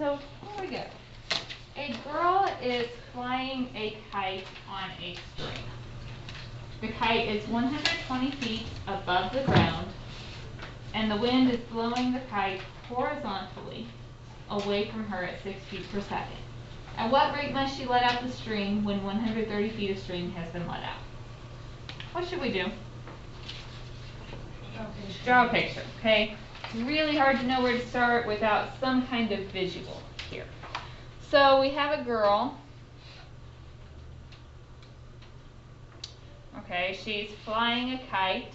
So here we go. A girl is flying a kite on a string. The kite is 120 feet above the ground, and the wind is blowing the kite horizontally away from her at 6 feet per second. At what rate must she let out the string when 130 feet of string has been let out? What should we do? Draw a picture, okay? It's really hard to know where to start without some kind of visual here. So we have a girl. Okay, she's flying a kite.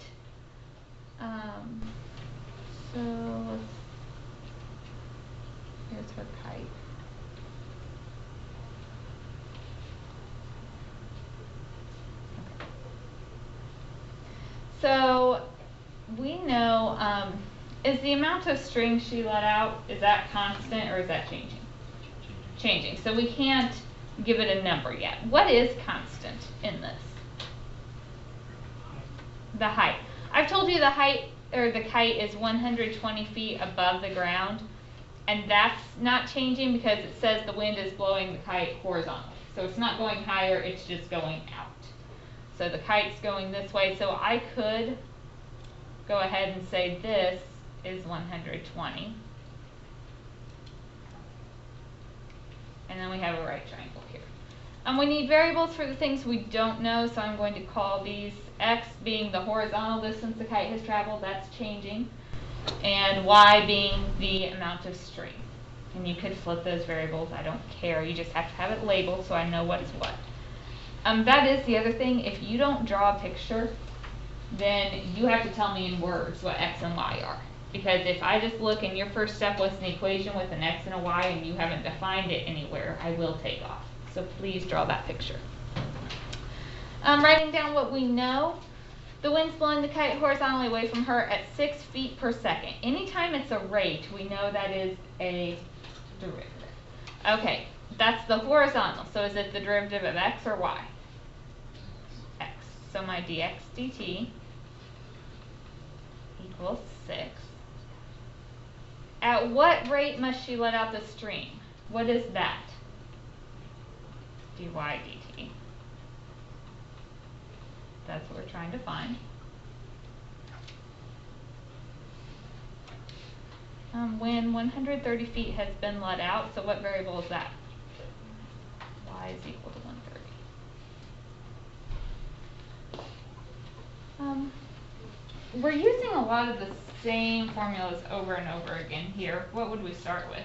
So here's her kite. Okay. So we know, is the amount of string she let out, is that constant or is that changing? Changing. So we can't give it a number yet. What is constant in this? The height. I've told you the height, or the kite, is 120 feet above the ground, and that's not changing because it says the wind is blowing the kite horizontally. So it's not going higher, it's just going out. So the kite's going this way, so I could go ahead and say this is 120. And then we have a right triangle here. We need variables for the things we don't know, so I'm going to call these x being the horizontal distance the kite has traveled, that's changing, and y being the amount of string. And you could flip those variables, I don't care, you just have to have it labeled so I know what's what. That is the other thing, if you don't draw a picture, then you have to tell me in words what x and y are. Because if I just look and your first step was an equation with an x and a y and you haven't defined it anywhere, I will take off. So please draw that picture. Writing down what we know. The wind's blowing the kite horizontally away from her at 6 feet per second. Anytime it's a rate, we know that is a derivative. Okay, that's the horizontal. So is it the derivative of x or y? X. So my dx dt equals 6. At what rate must she let out the stream? What is that? Dy dt. That's what we're trying to find. When 130 feet has been let out, so what variable is that? Y is equal to 130. We're using a lot of the same formulas over and over again here. What would we start with?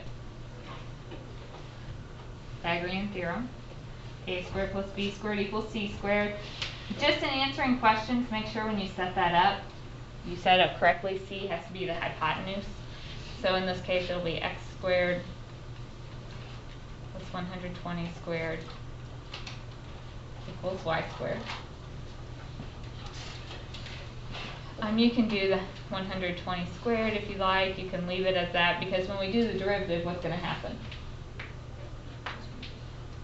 Pythagorean theorem. A squared plus b squared equals c squared. Just in answering questions, make sure when you set that up, you set up correctly. C has to be the hypotenuse. So in this case, it'll be x squared plus 120 squared equals y squared. You can do the 120 squared if you like. You can leave it as that because when we do the derivative, what's going to happen?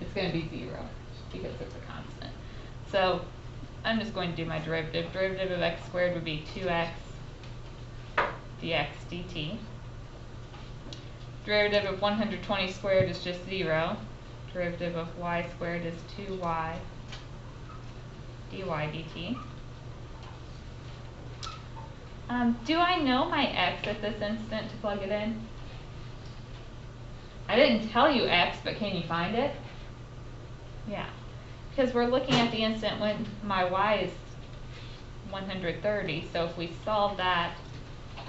It's going to be 0 because it's a constant. So I'm just going to do my derivative. Derivative of x squared would be 2x dx dt. Derivative of 120 squared is just 0. Derivative of y squared is 2y dy dt. Do I know my x at this instant to plug it in? I didn't tell you x, but can you find it? Yeah, because we're looking at the instant when my y is 130, so if we solve that, x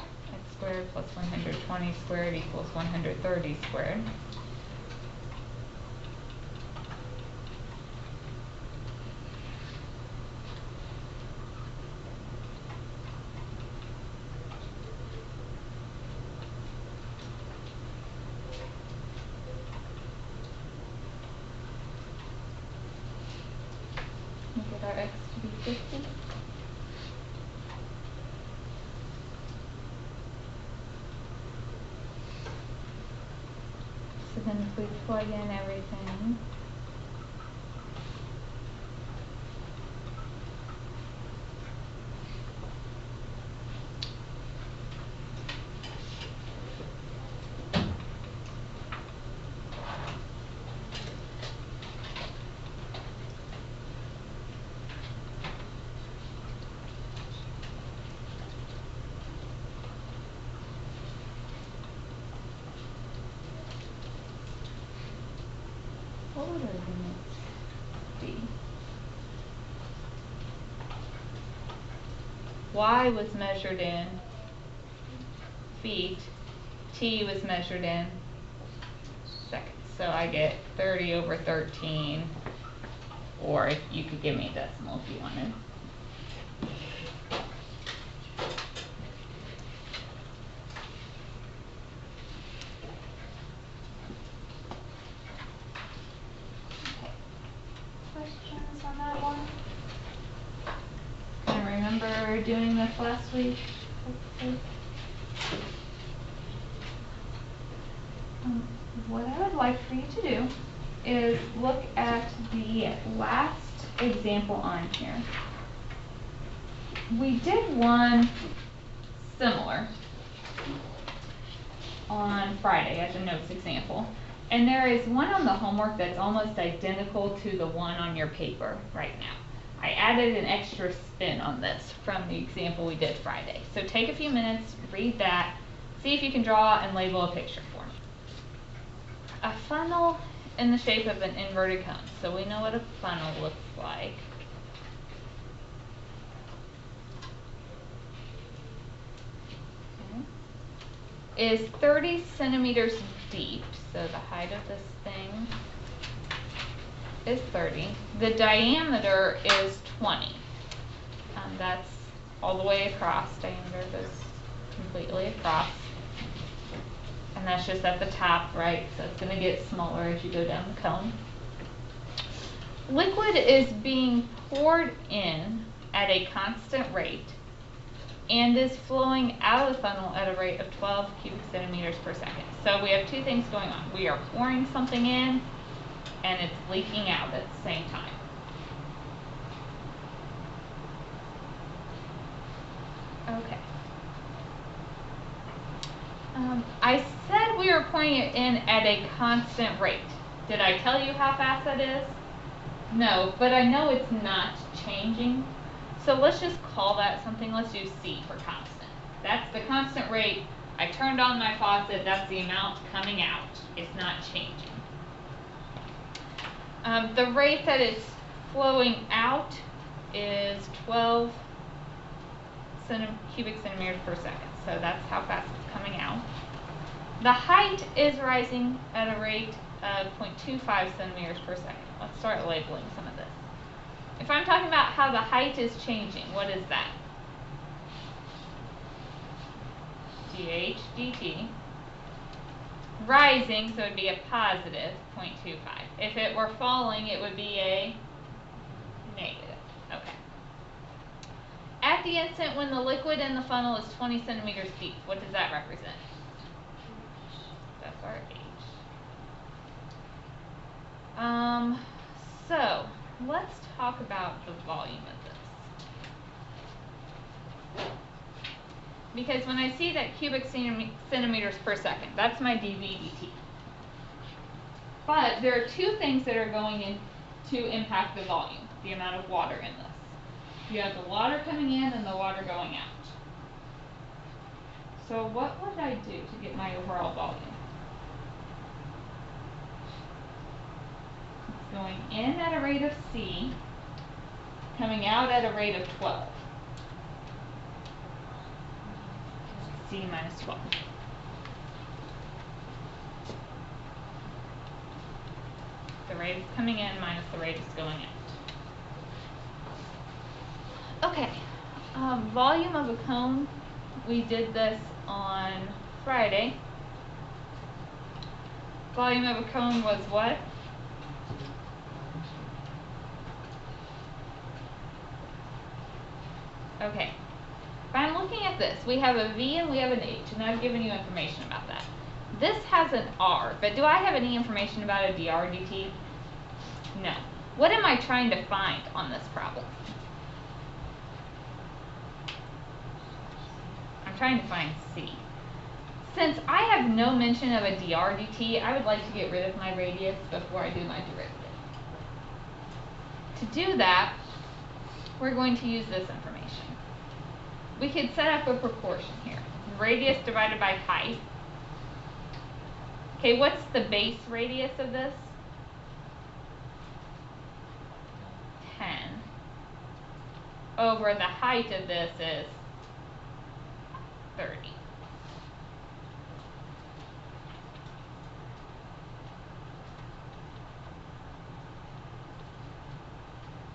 squared plus 120 squared equals 130 squared. Get our x to be 50. So then if we plug in everything, y was measured in feet, t was measured in seconds. So I get 30 over 13, or if you could give me a decimal if you wanted. Questions on that one? I remember doing this last week. What I would like for you to do is look at the last example on here. We did one similar on Friday as a notes example, and there is one on the homework that's almost identical to the one on your paper right now. I added an extra spin on this from the example we did Friday. So take a few minutes, read that, see if you can draw and label a picture for me. A funnel in the shape of an inverted cone. So we know what a funnel looks like. Okay. Is 30 centimeters deep, so the height of this thing is 30. The diameter is 20. That's all the way across. Diameter goes completely across. And that's just at the top, right? So it's going to get smaller as you go down the cone. Liquid is being poured in at a constant rate and is flowing out of the funnel at a rate of 12 cubic centimeters per second. So we have two things going on. We are pouring something in and it's leaking out at the same time. Okay. I said we were pouring it in at a constant rate. Did I tell you how fast that is? No, but I know it's not changing. So let's just call that something. Let's do C for constant. That's the constant rate. I turned on my faucet. That's the amount coming out. It's not changing. The rate that it's flowing out is 12 cubic centimeters per second. So that's how fast it's coming out. The height is rising at a rate of 0.25 centimeters per second. Let's start labeling some of this. If I'm talking about how the height is changing, what is that? dH dt. Rising, so it would be a positive 0.25. If it were falling, it would be a negative. Okay. At the instant when the liquid in the funnel is 20 centimeters deep, what does that represent? That's our H. So let's talk about the volume of this. Because when I see that cubic centimeters per second, that's my dV dt. But there are two things that are going in to impact the volume, the amount of water in this. You have the water coming in and the water going out. So what would I do to get my overall volume? It's going in at a rate of C, coming out at a rate of 12. C minus 12. The rate is coming in minus the rate is going out. Okay, volume of a cone, we did this on Friday. Volume of a cone was what? Okay, if I'm looking at this, we have a V and we have an H, and I've given you information about that. This has an R, but do I have any information about a dr dt? No. What am I trying to find on this problem? I'm trying to find C. Since I have no mention of a dr dt, I would like to get rid of my radius before I do my derivative. To do that, we're going to use this information. We could set up a proportion here. Radius divided by height. Okay, what's the base radius of this? 10. Over the height of this is 30.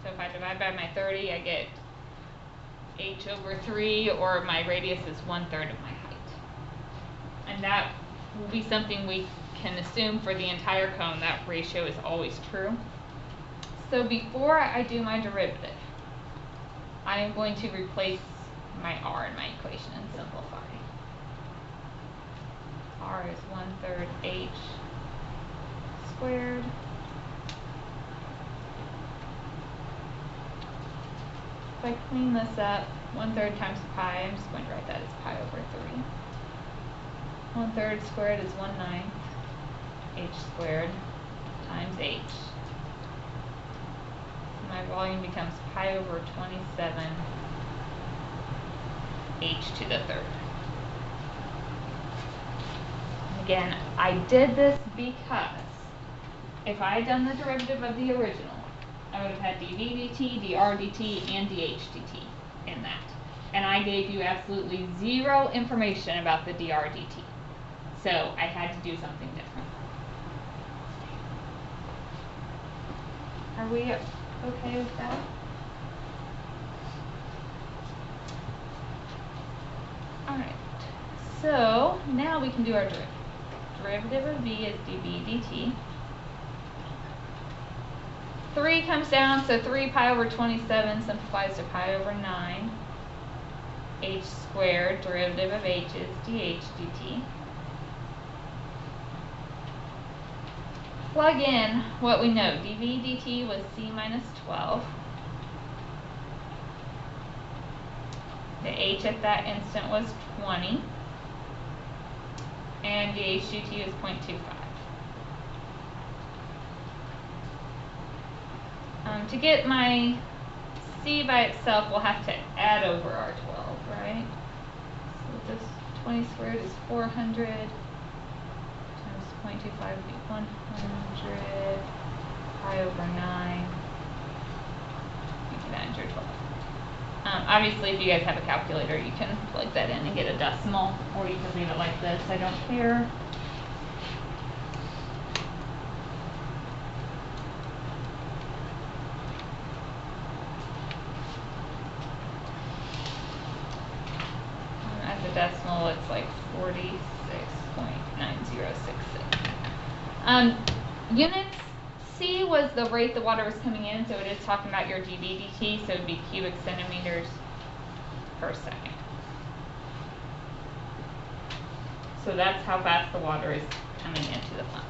So if I divide by my 30, I get h over 3, or my radius is 1/3 of my height. And that will be something we can assume for the entire cone. That ratio is always true. So before I do my derivative, I am going to replace my r in my equation and simplify. R is 1/3 h squared if I clean this up, 1/3 times pi, I'm just going to write that as pi over 3. 1/3 squared is 1/9 h squared times h. My volume becomes pi over 27 h to the 3rd. Again, I did this because if I had done the derivative of the original, I would have had dv dt, dr dt, and dh dt in that. And I gave you absolutely zero information about the dr dt. So I had to do something different. Are we okay with that? Alright, so now we can do our derivative. Derivative of v is dv dt. 3 comes down, so 3 pi over 27 simplifies to pi over 9 h squared. Derivative of h is dh dt. Plug in what we know. dv dt was c minus 12. The h at that instant was 20. And dh dt is 0.25. To get my c by itself, we'll have to add over our 12, right? So this 20 squared is 400 times 0.25 would be 100 pi over 9. You can add your 12. Obviously, if you guys have a calculator, you can plug that in and get a decimal, or you can leave it like this. I don't care. As a decimal, it's like 46.9066. Units, C was the rate the water was coming in, so it is talking about your dV dt, so it would be cubic centimeters per second. So that's how fast the water is coming into the pump.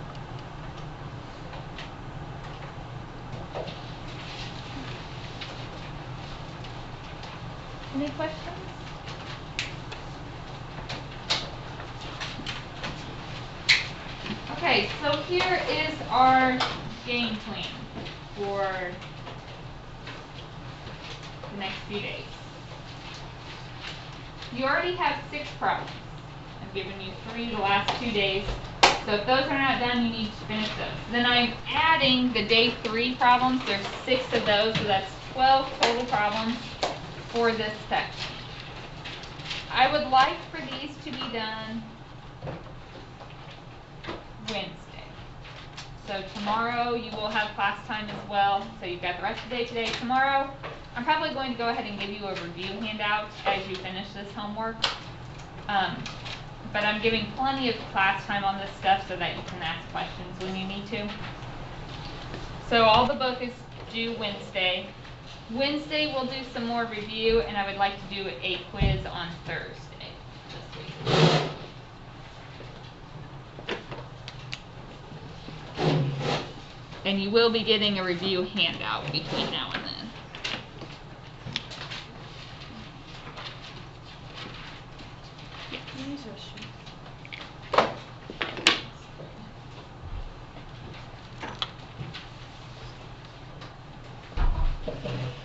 Any questions? Okay, so here is our game plan for the next few days. You already have 6 problems. I've given you 3 the last 2 days. So if those are not done, you need to finish those. Then I'm adding the day 3 problems. There's 6 of those, so that's 12 total problems for this section. I would like for these to be done Wednesday. So tomorrow you will have class time as well. So you've got the rest of the day today. Tomorrow, I'm probably going to go ahead and give you a review handout as you finish this homework. But I'm giving plenty of class time on this stuff so that you can ask questions when you need to. So all the book is due Wednesday. Wednesday we'll do some more review, and I would like to do a quiz on Thursday this week. And you will be getting a review handout between now and then. Yes.